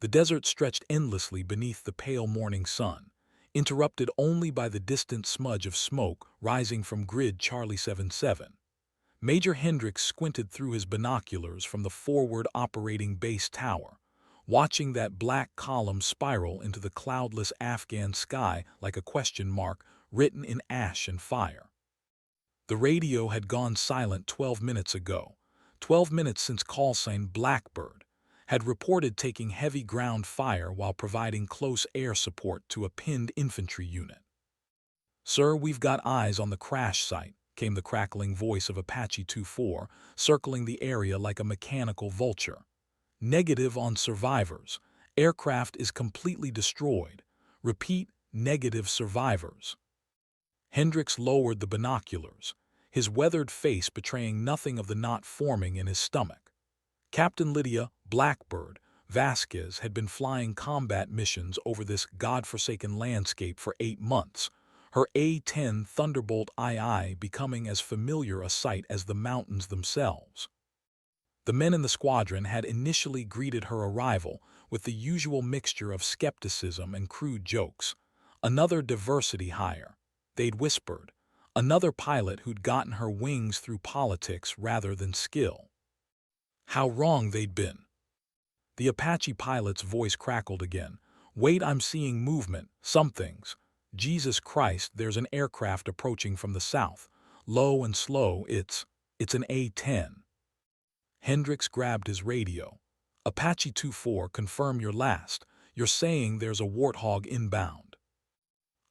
The desert stretched endlessly beneath the pale morning sun, interrupted only by the distant smudge of smoke rising from grid Charlie 77. Major Hendricks squinted through his binoculars from the forward operating base tower, watching that black column spiral into the cloudless Afghan sky like a question mark written in ash and fire. The radio had gone silent 12 minutes ago, 12 minutes since callsign Blackbird had reported taking heavy ground fire while providing close air support to a pinned infantry unit. "Sir, we've got eyes on the crash site," came the crackling voice of Apache 24, circling the area like a mechanical vulture. "Negative on survivors. Aircraft is completely destroyed. Repeat, negative survivors." Hendricks lowered the binoculars, his weathered face betraying nothing of the knot forming in his stomach. Captain Lydia Blackbird Vasquez had been flying combat missions over this godforsaken landscape for 8 months, her A-10 Thunderbolt II becoming as familiar a sight as the mountains themselves. The men in the squadron had initially greeted her arrival with the usual mixture of skepticism and crude jokes. Another diversity hire, they'd whispered. Another pilot who'd gotten her wings through politics rather than skill. How wrong they'd been. The Apache pilot's voice crackled again. "Wait, I'm seeing movement. Something's. Jesus Christ, there's an aircraft approaching from the south. Low and slow, it's an A-10. Hendricks grabbed his radio. "Apache 24, confirm your last. You're saying there's a Warthog inbound."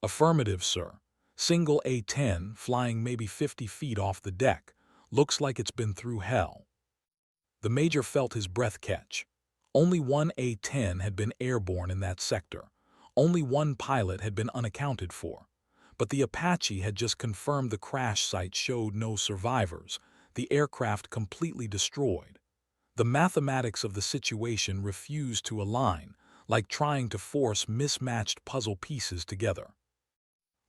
"Affirmative, sir. Single A-10, flying maybe 50 feet off the deck. Looks like it's been through hell." The major felt his breath catch. Only one A-10 had been airborne in that sector. Only one pilot had been unaccounted for. But the Apache had just confirmed the crash site showed no survivors, the aircraft completely destroyed. The mathematics of the situation refused to align, like trying to force mismatched puzzle pieces together.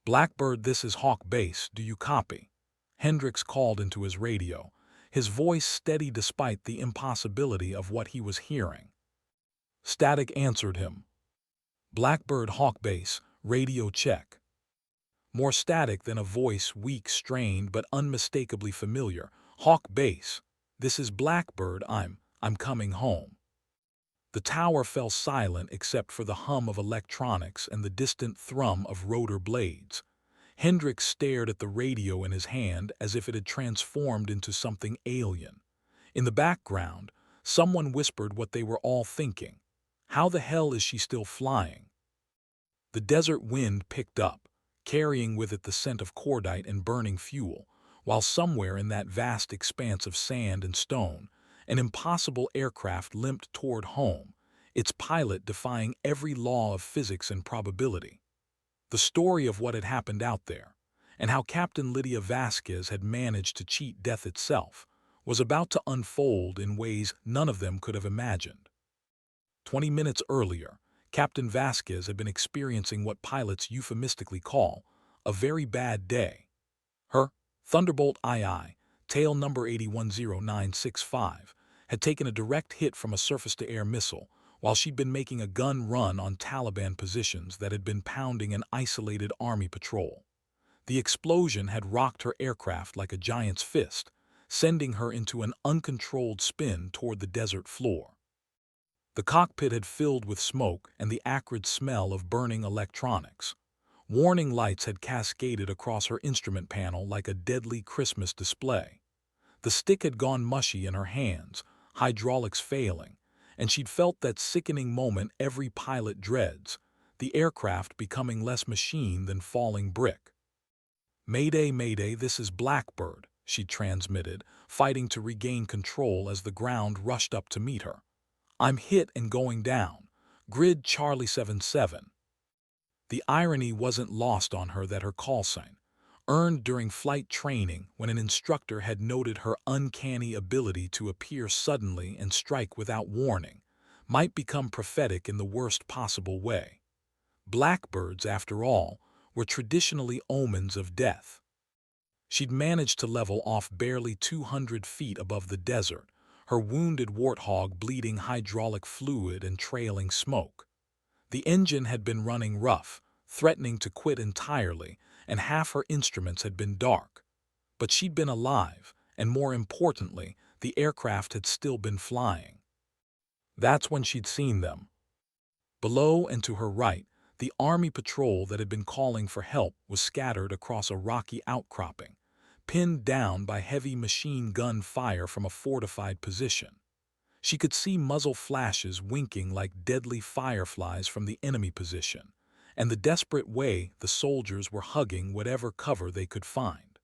"Blackbird, this is Hawk Base. Do you copy?" Hendricks called into his radio, his voice steady despite the impossibility of what he was hearing. Static answered him. "Blackbird, Hawk Base, radio check." More static than a voice, weak, strained, but unmistakably familiar. "Hawk Base, this is Blackbird. I'm coming home." The tower fell silent except for the hum of electronics and the distant thrum of rotor blades. Hendricks stared at the radio in his hand as if it had transformed into something alien. In the background, someone whispered what they were all thinking. How the hell is she still flying? The desert wind picked up, carrying with it the scent of cordite and burning fuel, while somewhere in that vast expanse of sand and stone, an impossible aircraft limped toward home, its pilot defying every law of physics and probability. The story of what had happened out there, and how Captain Lydia Vasquez had managed to cheat death itself, was about to unfold in ways none of them could have imagined. 20 minutes earlier, Captain Vasquez had been experiencing what pilots euphemistically call a very bad day. Her Thunderbolt II, tail number 810965, had taken a direct hit from a surface-to-air missile while she'd been making a gun run on Taliban positions that had been pounding an isolated army patrol. The explosion had rocked her aircraft like a giant's fist, sending her into an uncontrolled spin toward the desert floor. The cockpit had filled with smoke and the acrid smell of burning electronics. Warning lights had cascaded across her instrument panel like a deadly Christmas display. The stick had gone mushy in her hands, hydraulics failing, and she'd felt that sickening moment every pilot dreads, the aircraft becoming less machine than falling brick. "Mayday, Mayday, this is Blackbird," she transmitted, fighting to regain control as the ground rushed up to meet her. "I'm hit and going down. Grid Charlie 77. The irony wasn't lost on her that her callsign, earned during flight training when an instructor had noted her uncanny ability to appear suddenly and strike without warning, might become prophetic in the worst possible way. Blackbirds, after all, were traditionally omens of death. She'd managed to level off barely 200 feet above the desert, her wounded warthog bleeding hydraulic fluid and trailing smoke. The engine had been running rough, threatening to quit entirely, and half her instruments had been dark. But she'd been alive, and more importantly, the aircraft had still been flying. That's when she'd seen them. Below and to her right, the Army patrol that had been calling for help was scattered across a rocky outcropping, pinned down by heavy machine gun fire from a fortified position. She could see muzzle flashes winking like deadly fireflies from the enemy position, and the desperate way the soldiers were hugging whatever cover they could find.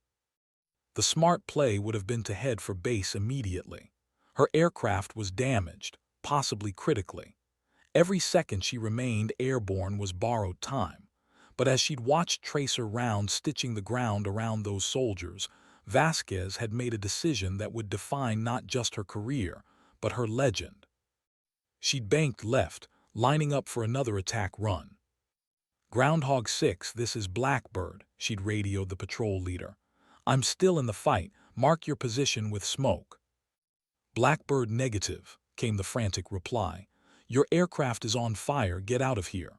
The smart play would have been to head for base immediately. Her aircraft was damaged, possibly critically. Every second she remained airborne was borrowed time. But as she'd watched tracer rounds stitching the ground around those soldiers, Vasquez had made a decision that would define not just her career, but her legend. She'd banked left, lining up for another attack run. "Groundhog 6, this is Blackbird," she'd radioed the patrol leader. "I'm still in the fight. Mark your position with smoke." "Blackbird negative," came the frantic reply. "Your aircraft is on fire. Get out of here."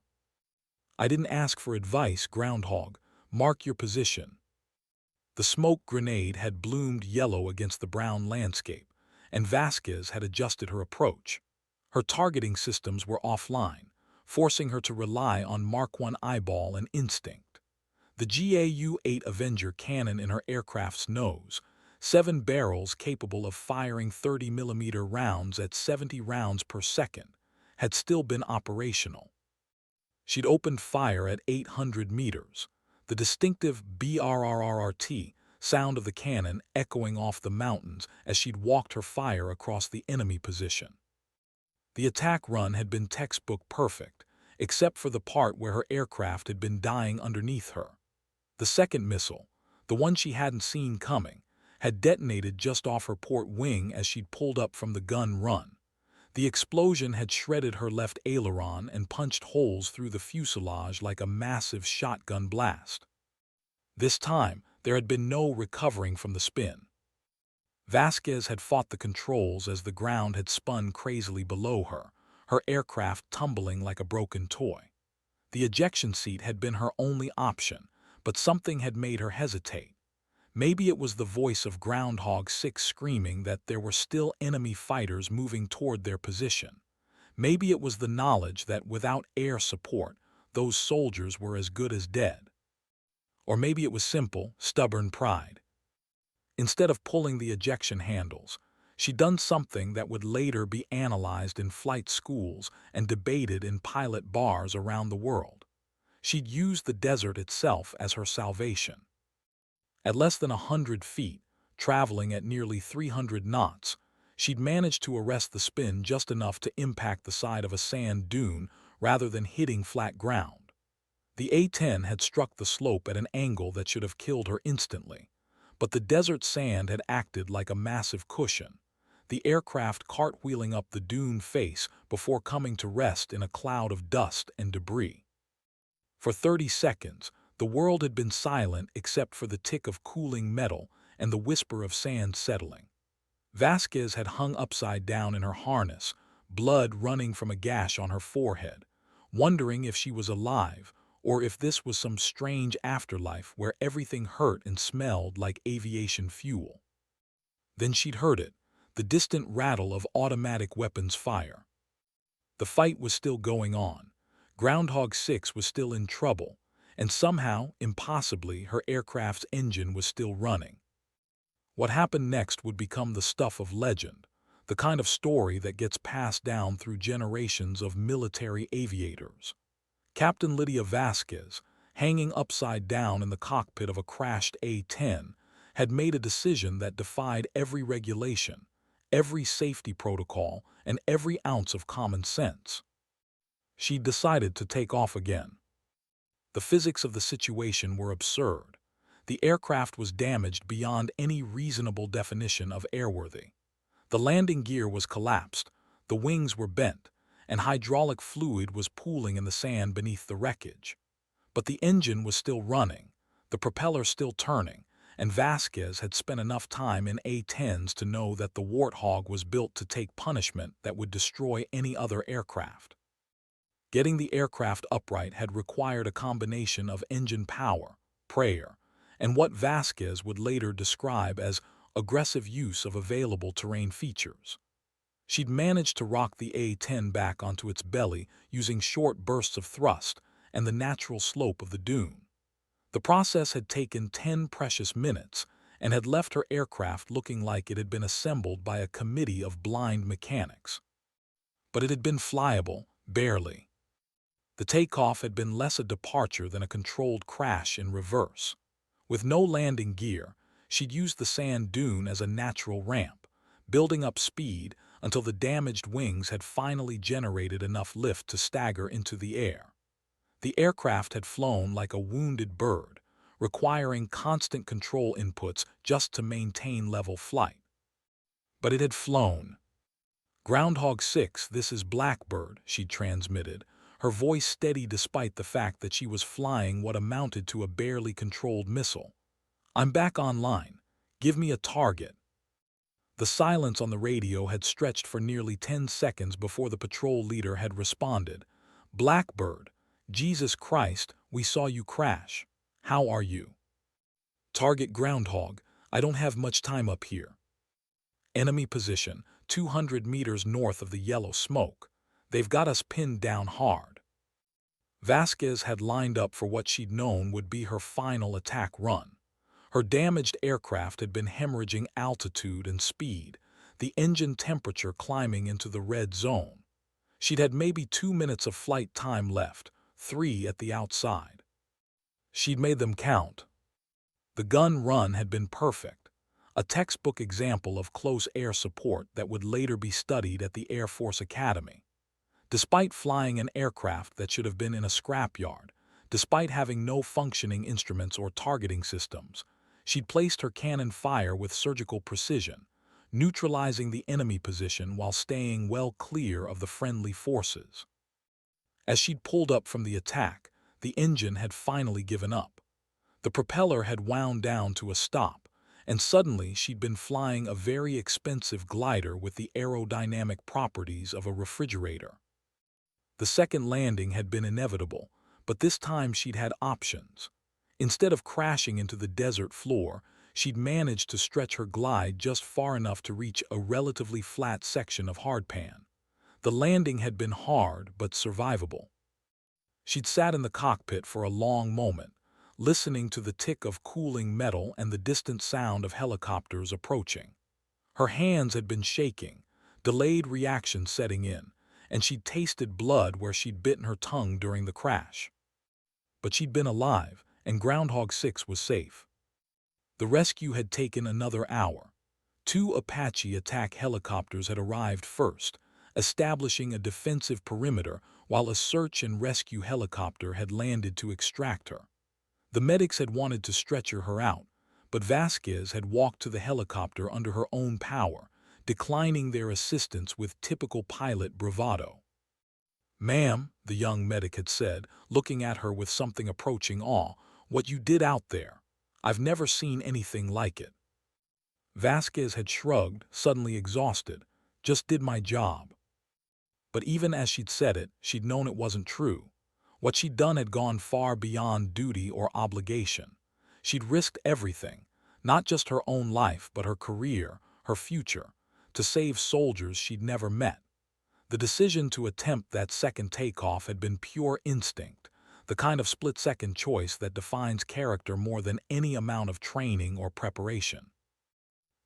"I didn't ask for advice, Groundhog. Mark your position." The smoke grenade had bloomed yellow against the brown landscape, and Vasquez had adjusted her approach. Her targeting systems were offline, forcing her to rely on Mark I eyeball and instinct. The GAU-8 Avenger cannon in her aircraft's nose, 7 barrels capable of firing 30mm rounds at 70 rounds per second, had still been operational. She'd opened fire at 800 meters, the distinctive BRRRRT sound of the cannon echoing off the mountains as she'd walked her fire across the enemy position. The attack run had been textbook perfect, except for the part where her aircraft had been dying underneath her. The second missile, the one she hadn't seen coming, had detonated just off her port wing as she'd pulled up from the gun run. The explosion had shredded her left aileron and punched holes through the fuselage like a massive shotgun blast. This time, there had been no recovering from the spin. Vasquez had fought the controls as the ground had spun crazily below her, her aircraft tumbling like a broken toy. The ejection seat had been her only option, but something had made her hesitate. Maybe it was the voice of Groundhog 6 screaming that there were still enemy fighters moving toward their position. Maybe it was the knowledge that without air support, those soldiers were as good as dead. Or maybe it was simple, stubborn pride. Instead of pulling the ejection handles, she'd done something that would later be analyzed in flight schools and debated in pilot bars around the world. She'd used the desert itself as her salvation. At less than 100 feet, traveling at nearly 300 knots, she'd managed to arrest the spin just enough to impact the side of a sand dune rather than hitting flat ground. The A-10 had struck the slope at an angle that should have killed her instantly, but the desert sand had acted like a massive cushion, the aircraft cartwheeling up the dune face before coming to rest in a cloud of dust and debris. For 30 seconds, the world had been silent except for the tick of cooling metal and the whisper of sand settling. Vasquez had hung upside down in her harness, blood running from a gash on her forehead, wondering if she was alive or if this was some strange afterlife where everything hurt and smelled like aviation fuel. Then she'd heard it, the distant rattle of automatic weapons fire. The fight was still going on. Groundhog 6 was still in trouble, and somehow, impossibly, her aircraft's engine was still running. What happened next would become the stuff of legend, the kind of story that gets passed down through generations of military aviators. Captain Lydia Vasquez, hanging upside down in the cockpit of a crashed A-10, had made a decision that defied every regulation, every safety protocol, and every ounce of common sense. She decided to take off again. The physics of the situation were absurd. The aircraft was damaged beyond any reasonable definition of airworthy. The landing gear was collapsed, the wings were bent, and hydraulic fluid was pooling in the sand beneath the wreckage. But the engine was still running, the propeller still turning, and Vasquez had spent enough time in A-10s to know that the Warthog was built to take punishment that would destroy any other aircraft. Getting the aircraft upright had required a combination of engine power, prayer, and what Vasquez would later describe as aggressive use of available terrain features. She'd managed to rock the A-10 back onto its belly using short bursts of thrust and the natural slope of the dune. The process had taken 10 precious minutes and had left her aircraft looking like it had been assembled by a committee of blind mechanics. But it had been flyable, barely. The takeoff had been less a departure than a controlled crash in reverse. With no landing gear, she'd used the sand dune as a natural ramp, building up speed until the damaged wings had finally generated enough lift to stagger into the air. The aircraft had flown like a wounded bird, requiring constant control inputs just to maintain level flight. But it had flown. "Groundhog 6, this is Blackbird," she'd transmitted, her voice steady despite the fact that she was flying what amounted to a barely controlled missile. "I'm back online. Give me a target." The silence on the radio had stretched for nearly 10 seconds before the patrol leader had responded. "Blackbird, Jesus Christ, we saw you crash. How are you?" "Target Groundhog, I don't have much time up here." "Enemy position, 200 meters north of the yellow smoke. They've got us pinned down hard." Vasquez had lined up for what she'd known would be her final attack run. Her damaged aircraft had been hemorrhaging altitude and speed, the engine temperature climbing into the red zone. She'd had maybe 2 minutes of flight time left, 3 at the outside. She'd made them count. The gun run had been perfect, a textbook example of close air support that would later be studied at the Air Force Academy. Despite flying an aircraft that should have been in a scrapyard, despite having no functioning instruments or targeting systems, she'd placed her cannon fire with surgical precision, neutralizing the enemy position while staying well clear of the friendly forces. As she'd pulled up from the attack, the engine had finally given up. The propeller had wound down to a stop, and suddenly she'd been flying a very expensive glider with the aerodynamic properties of a refrigerator. The second landing had been inevitable, but this time she'd had options. Instead of crashing into the desert floor, she'd managed to stretch her glide just far enough to reach a relatively flat section of hardpan. The landing had been hard but survivable. She'd sat in the cockpit for a long moment, listening to the tick of cooling metal and the distant sound of helicopters approaching. Her hands had been shaking, delayed reaction setting in, and she'd tasted blood where she'd bitten her tongue during the crash. But she'd been alive, and Groundhog 6 was safe. The rescue had taken another hour. 2 Apache attack helicopters had arrived first, establishing a defensive perimeter while a search and rescue helicopter had landed to extract her. The medics had wanted to stretcher her out, but Vasquez had walked to the helicopter under her own power, declining their assistance with typical pilot bravado. "Ma'am," the young medic had said, looking at her with something approaching awe, "what you did out there, I've never seen anything like it." Vasquez had shrugged, suddenly exhausted. "Just did my job." But even as she'd said it, she'd known it wasn't true. What she'd done had gone far beyond duty or obligation. She'd risked everything, not just her own life but her career, her future, to save soldiers she'd never met. The decision to attempt that second takeoff had been pure instinct, the kind of split-second choice that defines character more than any amount of training or preparation.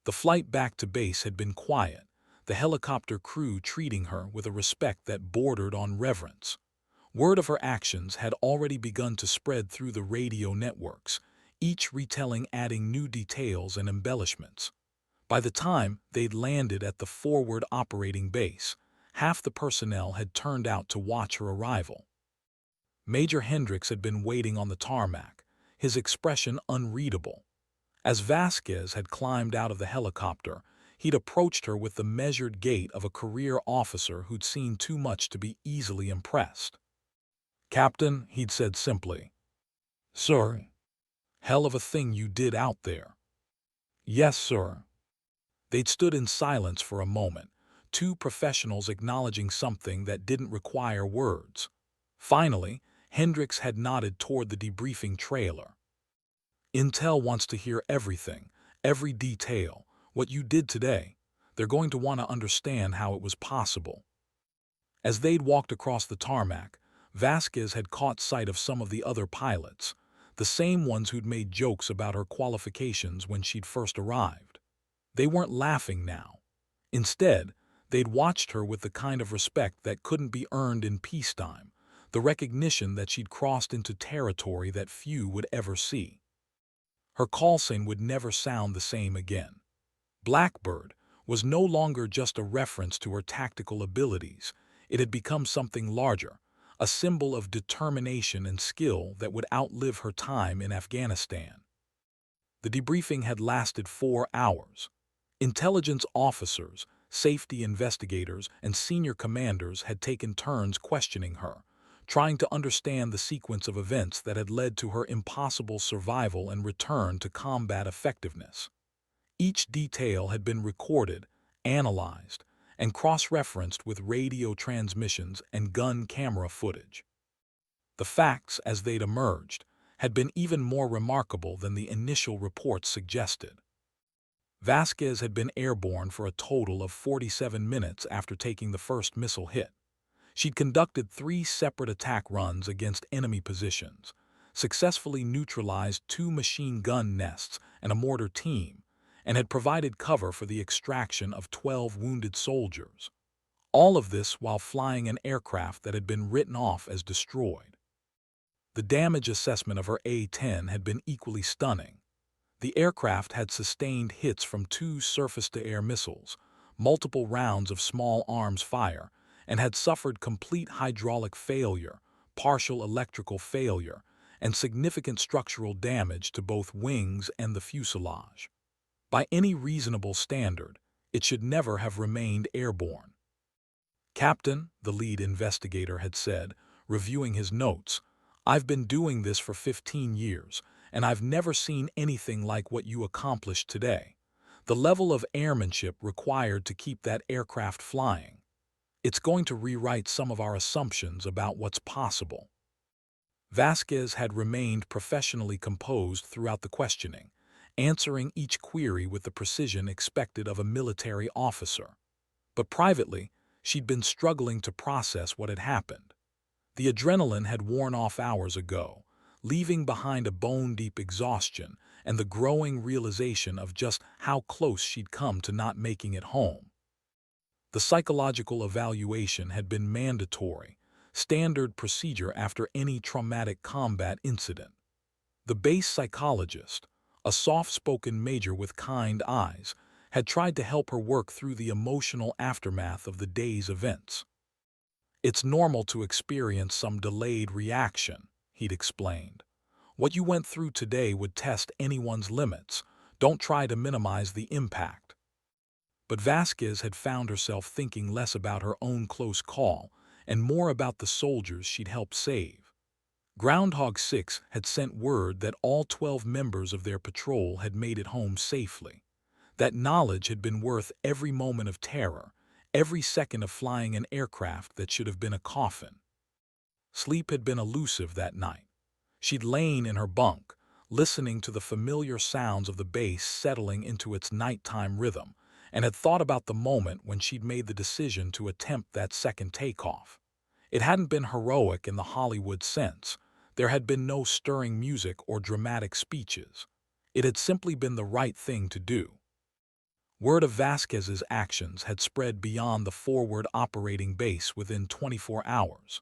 The flight back to base had been quiet, the helicopter crew treating her with a respect that bordered on reverence. Word of her actions had already begun to spread through the radio networks, each retelling adding new details and embellishments. By the time they'd landed at the forward operating base, half the personnel had turned out to watch her arrival. Major Hendricks had been waiting on the tarmac, his expression unreadable. As Vasquez had climbed out of the helicopter, he'd approached her with the measured gait of a career officer who'd seen too much to be easily impressed. "Captain," he'd said simply. "Sir, hell of a thing you did out there," Yes, sir. They'd stood in silence for a moment, two professionals acknowledging something that didn't require words. Finally, Hendricks had nodded toward the debriefing trailer. Intel wants to hear everything, every detail, what you did today. They're going to want to understand how it was possible. As they'd walked across the tarmac, Vasquez had caught sight of some of the other pilots, the same ones who'd made jokes about her qualifications when she'd first arrived. They weren't laughing now. Instead, they'd watched her with the kind of respect that couldn't be earned in peacetime, the recognition that she'd crossed into territory that few would ever see. Her call sign would never sound the same again. Blackbird was no longer just a reference to her tactical abilities. It had become something larger, a symbol of determination and skill that would outlive her time in Afghanistan. The debriefing had lasted 4 hours. Intelligence officers, safety investigators, and senior commanders had taken turns questioning her, trying to understand the sequence of events that had led to her impossible survival and return to combat effectiveness. Each detail had been recorded, analyzed, and cross-referenced with radio transmissions and gun camera footage. The facts, as they'd emerged, had been even more remarkable than the initial reports suggested. Vasquez had been airborne for a total of 47 minutes after taking the first missile hit. She'd conducted 3 separate attack runs against enemy positions, successfully neutralized 2 machine gun nests and a mortar team, and had provided cover for the extraction of 12 wounded soldiers. All of this while flying an aircraft that had been written off as destroyed. The damage assessment of her A-10 had been equally stunning. The aircraft had sustained hits from 2 surface-to-air missiles, multiple rounds of small arms fire, and had suffered complete hydraulic failure, partial electrical failure, and significant structural damage to both wings and the fuselage. By any reasonable standard, it should never have remained airborne. "Captain," the lead investigator had said, reviewing his notes, "I've been doing this for 15 years, and I've never seen anything like what you accomplished today. The level of airmanship required to keep that aircraft flying. It's going to rewrite some of our assumptions about what's possible." Vasquez had remained professionally composed throughout the questioning, answering each query with the precision expected of a military officer. But privately, she'd been struggling to process what had happened. The adrenaline had worn off hours ago, leaving behind a bone-deep exhaustion and the growing realization of just how close she'd come to not making it home. The psychological evaluation had been mandatory, standard procedure after any traumatic combat incident. The base psychologist, a soft-spoken major with kind eyes, had tried to help her work through the emotional aftermath of the day's events. "It's normal to experience some delayed reaction," he'd explained. "What you went through today would test anyone's limits. Don't try to minimize the impact." But Vasquez had found herself thinking less about her own close call and more about the soldiers she'd helped save. Groundhog 6 had sent word that all 12 members of their patrol had made it home safely. That knowledge had been worth every moment of terror, every second of flying an aircraft that should have been a coffin. Sleep had been elusive that night. She'd lain in her bunk, listening to the familiar sounds of the base settling into its nighttime rhythm, and had thought about the moment when she'd made the decision to attempt that second takeoff. It hadn't been heroic in the Hollywood sense. There had been no stirring music or dramatic speeches. It had simply been the right thing to do. Word of Vasquez's actions had spread beyond the forward operating base within 24 hours.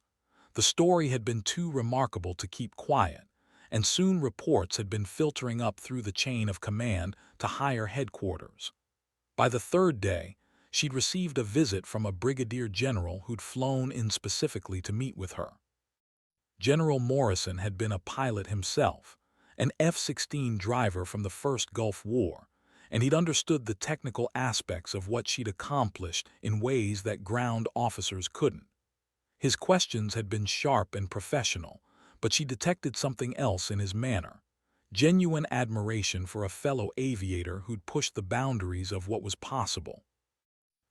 The story had been too remarkable to keep quiet, and soon reports had been filtering up through the chain of command to higher headquarters. By the 3rd day, she'd received a visit from a brigadier general who'd flown in specifically to meet with her. General Morrison had been a pilot himself, an F-16 driver from the First Gulf War, and he'd understood the technical aspects of what she'd accomplished in ways that ground officers couldn't. His questions had been sharp and professional, but she detected something else in his manner, genuine admiration for a fellow aviator who'd pushed the boundaries of what was possible.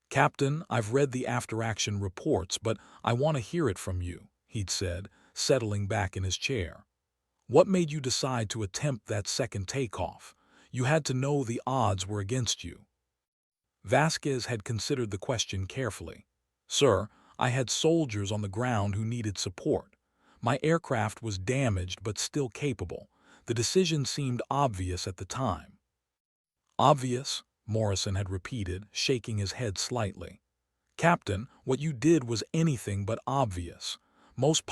"Captain, I've read the after-action reports, but I want to hear it from you," he'd said, settling back in his chair. "What made you decide to attempt that second takeoff? You had to know the odds were against you." Vasquez had considered the question carefully. "Sir, I had soldiers on the ground who needed support. My aircraft was damaged but still capable. The decision seemed obvious at the time." "Obvious?" Morrison had repeated, shaking his head slightly. "Captain, what you did was anything but obvious. Most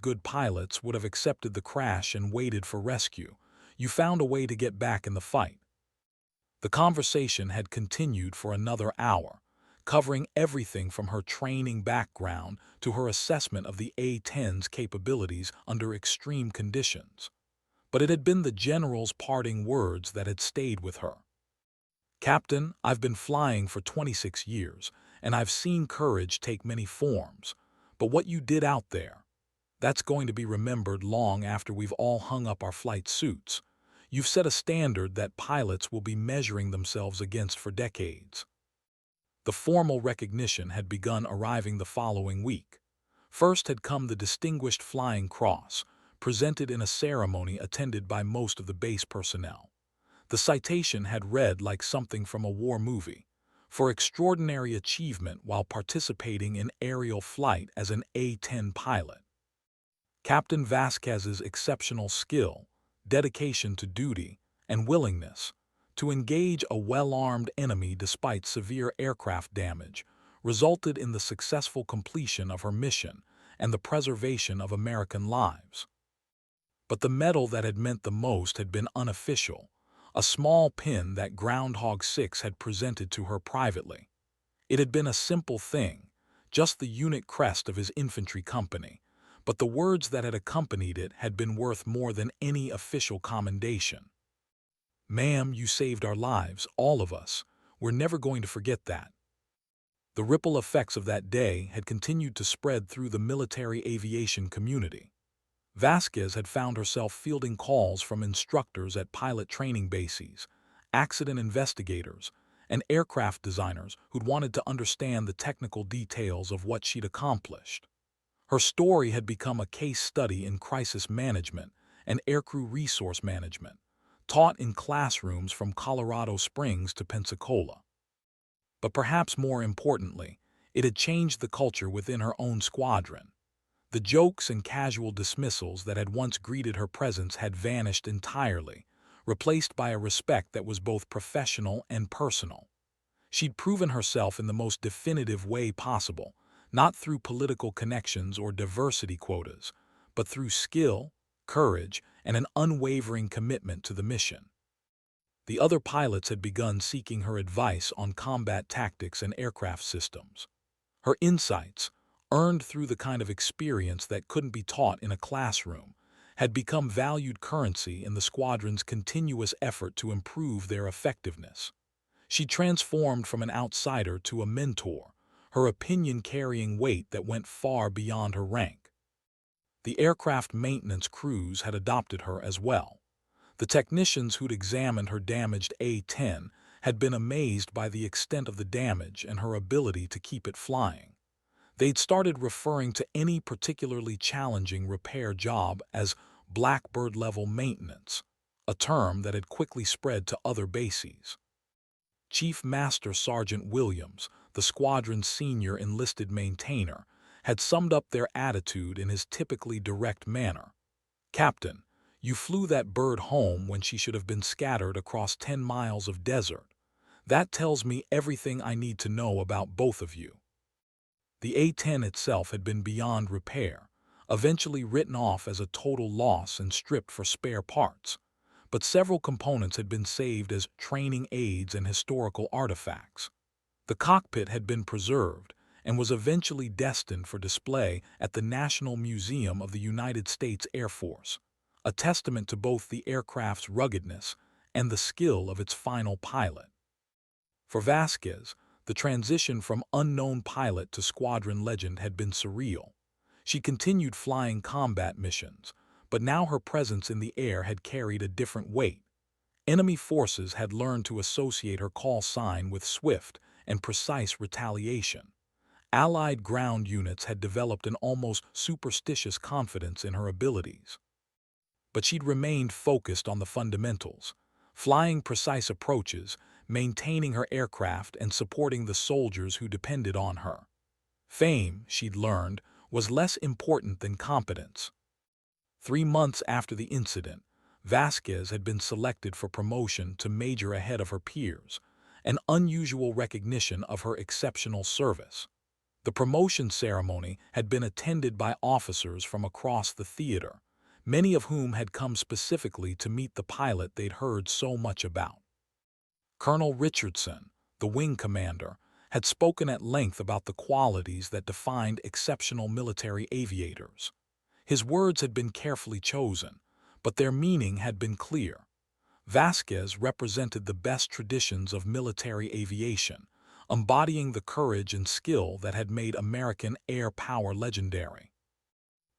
good pilots, would have accepted the crash and waited for rescue. You found a way to get back in the fight." The conversation had continued for another hour, covering everything from her training background to her assessment of the A-10's capabilities under extreme conditions. But it had been the general's parting words that had stayed with her. "Captain, I've been flying for 26 years, and I've seen courage take many forms. But what you did out there, that's going to be remembered long after we've all hung up our flight suits. You've set a standard that pilots will be measuring themselves against for decades." The formal recognition had begun arriving the following week. First had come the Distinguished Flying Cross, presented in a ceremony attended by most of the base personnel. The citation had read like something from a war movie: "For extraordinary achievement while participating in aerial flight as an A-10 pilot. Captain Vasquez's exceptional skill, dedication to duty, and willingness to engage a well-armed enemy despite severe aircraft damage resulted in the successful completion of her mission and the preservation of American lives." But the medal that had meant the most had been unofficial, a small pin that Groundhog 6 had presented to her privately. It had been a simple thing, just the unit crest of his infantry company, but the words that had accompanied it had been worth more than any official commendation. "Ma'am, you saved our lives, all of us. We're never going to forget that." The ripple effects of that day had continued to spread through the military aviation community. Vasquez had found herself fielding calls from instructors at pilot training bases, accident investigators, and aircraft designers who'd wanted to understand the technical details of what she'd accomplished. Her story had become a case study in crisis management and aircrew resource management, taught in classrooms from Colorado Springs to Pensacola. But perhaps more importantly, it had changed the culture within her own squadron. The jokes and casual dismissals that had once greeted her presence had vanished entirely, replaced by a respect that was both professional and personal. She'd proven herself in the most definitive way possible, not through political connections or diversity quotas, but through skill, courage, and an unwavering commitment to the mission. The other pilots had begun seeking her advice on combat tactics and aircraft systems. Her insights, earned through the kind of experience that couldn't be taught in a classroom, had become valued currency in the squadron's continuous effort to improve their effectiveness. She transformed from an outsider to a mentor, her opinion carrying weight that went far beyond her rank. The aircraft maintenance crews had adopted her as well. The technicians who'd examined her damaged A-10 had been amazed by the extent of the damage and her ability to keep it flying. They'd started referring to any particularly challenging repair job as Blackbird-level maintenance, a term that had quickly spread to other bases. Chief Master Sergeant Williams, the squadron's senior enlisted maintainer, had summed up their attitude in his typically direct manner. "Captain, you flew that bird home when she should have been scattered across 10 miles of desert. That tells me everything I need to know about both of you." The A-10 itself had been beyond repair, eventually written off as a total loss and stripped for spare parts. But several components had been saved as training aids and historical artifacts. The cockpit had been preserved and was eventually destined for display at the National Museum of the United States Air Force, a testament to both the aircraft's ruggedness and the skill of its final pilot. For Vasquez, the transition from unknown pilot to squadron legend had been surreal. She continued flying combat missions, but now her presence in the air had carried a different weight. Enemy forces had learned to associate her call sign with swift and precise retaliation. Allied ground units had developed an almost superstitious confidence in her abilities. But she'd remained focused on the fundamentals, flying precise approaches, maintaining her aircraft, and supporting the soldiers who depended on her. Fame, she'd learned, was less important than competence. 3 months after the incident, Vasquez had been selected for promotion to major ahead of her peers, an unusual recognition of her exceptional service. The promotion ceremony had been attended by officers from across the theater, many of whom had come specifically to meet the pilot they'd heard so much about. Colonel Richardson, the wing commander, had spoken at length about the qualities that defined exceptional military aviators. His words had been carefully chosen, but their meaning had been clear. Vasquez represented the best traditions of military aviation, embodying the courage and skill that had made American air power legendary.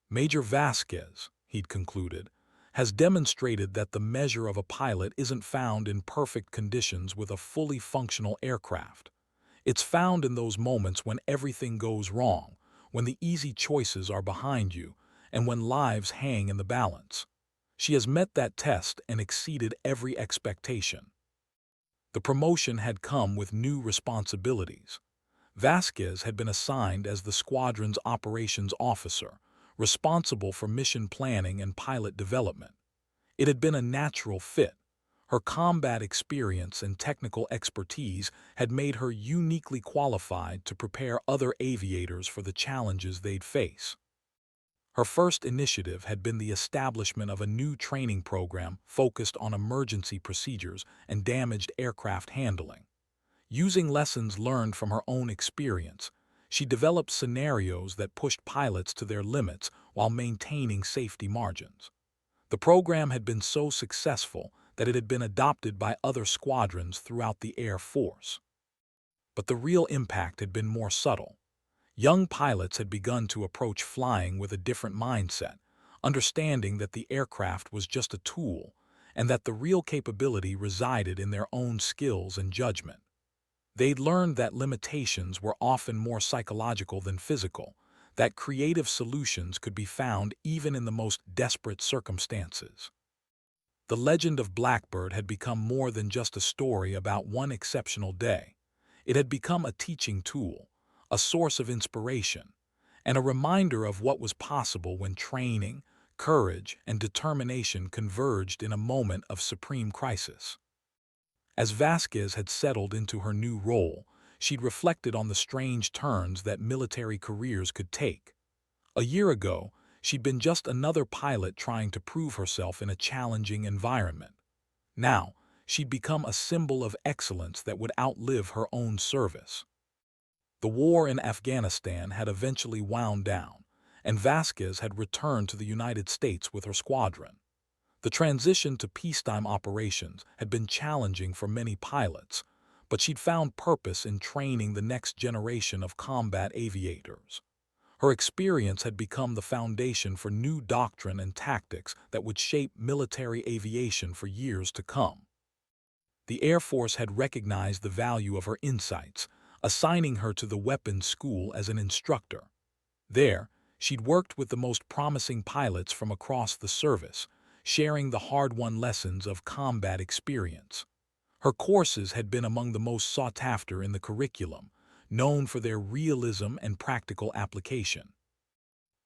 Major Vasquez, he'd concluded, has demonstrated that the measure of a pilot isn't found in perfect conditions with a fully functional aircraft. It's found in those moments when everything goes wrong, when the easy choices are behind you, and when lives hang in the balance. She has met that test and exceeded every expectation. The promotion had come with new responsibilities. Vasquez had been assigned as the squadron's operations officer, responsible for mission planning and pilot development. It had been a natural fit. Her combat experience and technical expertise had made her uniquely qualified to prepare other aviators for the challenges they'd face. Her first initiative had been the establishment of a new training program focused on emergency procedures and damaged aircraft handling. Using lessons learned from her own experience, she developed scenarios that pushed pilots to their limits while maintaining safety margins. The program had been so successful that it had been adopted by other squadrons throughout the Air Force. But the real impact had been more subtle. Young pilots had begun to approach flying with a different mindset, understanding that the aircraft was just a tool and that the real capability resided in their own skills and judgment. They'd learned that limitations were often more psychological than physical, that creative solutions could be found even in the most desperate circumstances. The legend of Blackbird had become more than just a story about one exceptional day. It had become a teaching tool, a source of inspiration, and a reminder of what was possible when training, courage, and determination converged in a moment of supreme crisis. As Vasquez had settled into her new role, she'd reflected on the strange turns that military careers could take. A year ago, she'd been just another pilot trying to prove herself in a challenging environment. Now, she'd become a symbol of excellence that would outlive her own service. The war in Afghanistan had eventually wound down, and Vasquez had returned to the United States with her squadron. The transition to peacetime operations had been challenging for many pilots, but she'd found purpose in training the next generation of combat aviators. Her experience had become the foundation for new doctrine and tactics that would shape military aviation for years to come. The Air Force had recognized the value of her insights, assigning her to the weapons school as an instructor. There, she'd worked with the most promising pilots from across the service, sharing the hard-won lessons of combat experience. Her courses had been among the most sought after in the curriculum, known for their realism and practical application.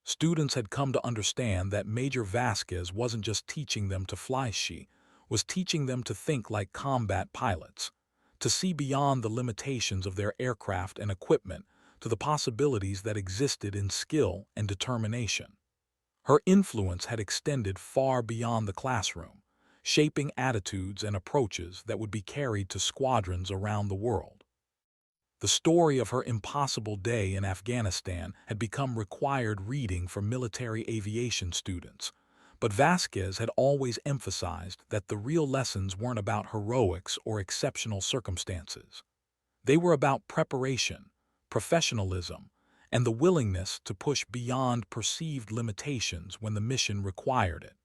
Students had come to understand that Major Vasquez wasn't just teaching them to fly, she was teaching them to think like combat pilots, to see beyond the limitations of their aircraft and equipment to the possibilities that existed in skill and determination. Her influence had extended far beyond the classroom, shaping attitudes and approaches that would be carried to squadrons around the world. The story of her impossible day in Afghanistan had become required reading for military aviation students, but Vasquez had always emphasized that the real lessons weren't about heroics or exceptional circumstances. They were about preparation, professionalism, and the willingness to push beyond perceived limitations when the mission required it.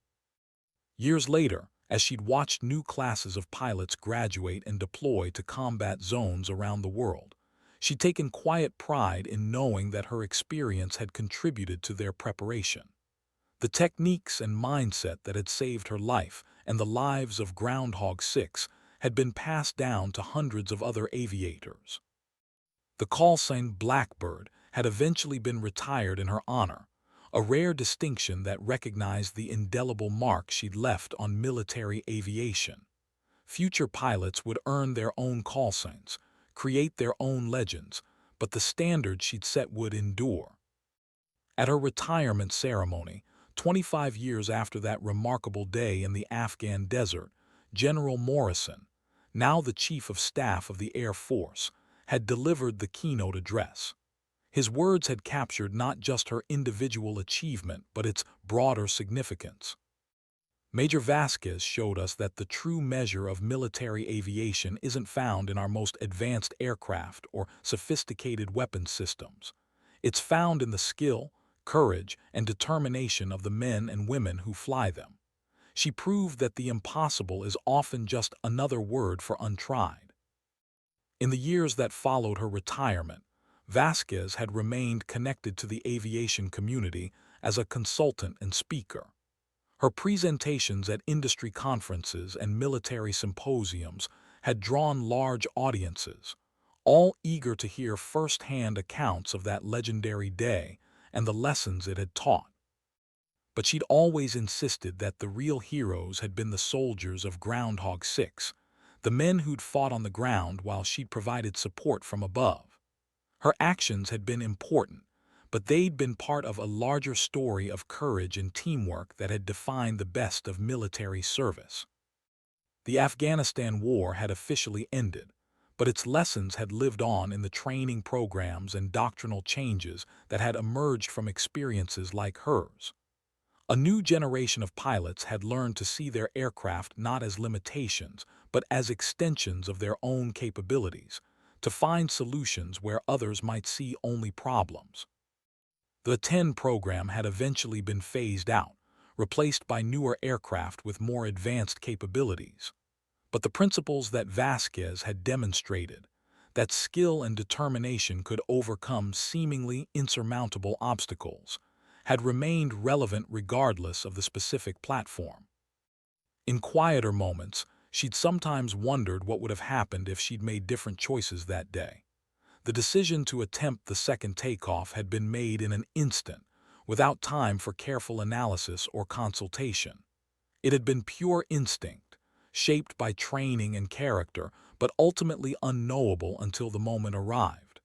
Years later, as she'd watched new classes of pilots graduate and deploy to combat zones around the world, she'd taken quiet pride in knowing that her experience had contributed to their preparation. The techniques and mindset that had saved her life and the lives of Groundhog 6 had been passed down to hundreds of other aviators. The call sign Blackbird had eventually been retired in her honor, a rare distinction that recognized the indelible mark she'd left on military aviation. Future pilots would earn their own call signs, create their own legends, but the standard she'd set would endure. At her retirement ceremony, 25 years after that remarkable day in the Afghan desert, General Morrison, now the Chief of Staff of the Air Force, had delivered the keynote address. His words had captured not just her individual achievement but its broader significance. Major Vasquez showed us that the true measure of military aviation isn't found in our most advanced aircraft or sophisticated weapons systems. It's found in the skill, courage, and determination of the men and women who fly them. She proved that the impossible is often just another word for untried. In the years that followed her retirement, Vasquez had remained connected to the aviation community as a consultant and speaker. Her presentations at industry conferences and military symposiums had drawn large audiences, all eager to hear first-hand accounts of that legendary day and the lessons it had taught. But she'd always insisted that the real heroes had been the soldiers of Groundhog 6, the men who'd fought on the ground while she'd provided support from above. Her actions had been important, but they'd been part of a larger story of courage and teamwork that had defined the best of military service. The Afghanistan war had officially ended, but its lessons had lived on in the training programs and doctrinal changes that had emerged from experiences like hers. A new generation of pilots had learned to see their aircraft not as limitations, but as extensions of their own capabilities, to find solutions where others might see only problems. The A-10 program had eventually been phased out, replaced by newer aircraft with more advanced capabilities. But the principles that Vasquez had demonstrated, that skill and determination could overcome seemingly insurmountable obstacles, had remained relevant regardless of the specific platform. In quieter moments, she'd sometimes wondered what would have happened if she'd made different choices that day. The decision to attempt the second takeoff had been made in an instant, without time for careful analysis or consultation. It had been pure instinct, shaped by training and character, but ultimately unknowable until the moment arrived.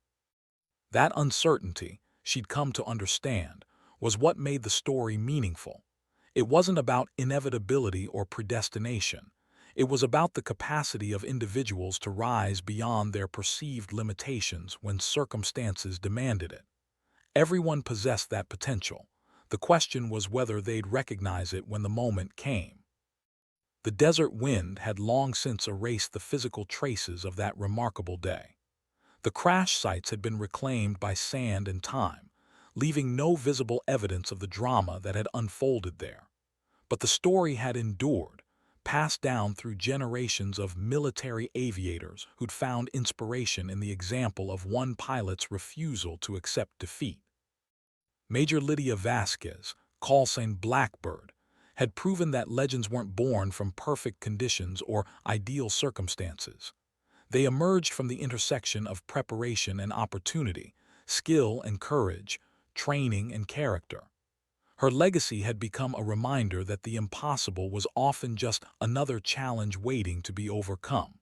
That uncertainty, she'd come to understand, was what made the story meaningful. It wasn't about inevitability or predestination. It was about the capacity of individuals to rise beyond their perceived limitations when circumstances demanded it. Everyone possessed that potential. The question was whether they'd recognize it when the moment came. The desert wind had long since erased the physical traces of that remarkable day. The crash sites had been reclaimed by sand and time, leaving no visible evidence of the drama that had unfolded there. But the story had endured, passed down through generations of military aviators who'd found inspiration in the example of one pilot's refusal to accept defeat. Major Lydia Vasquez, call sign Blackbird, had proven that legends weren't born from perfect conditions or ideal circumstances. They emerged from the intersection of preparation and opportunity, skill and courage, training and character. Her legacy had become a reminder that the impossible was often just another challenge waiting to be overcome.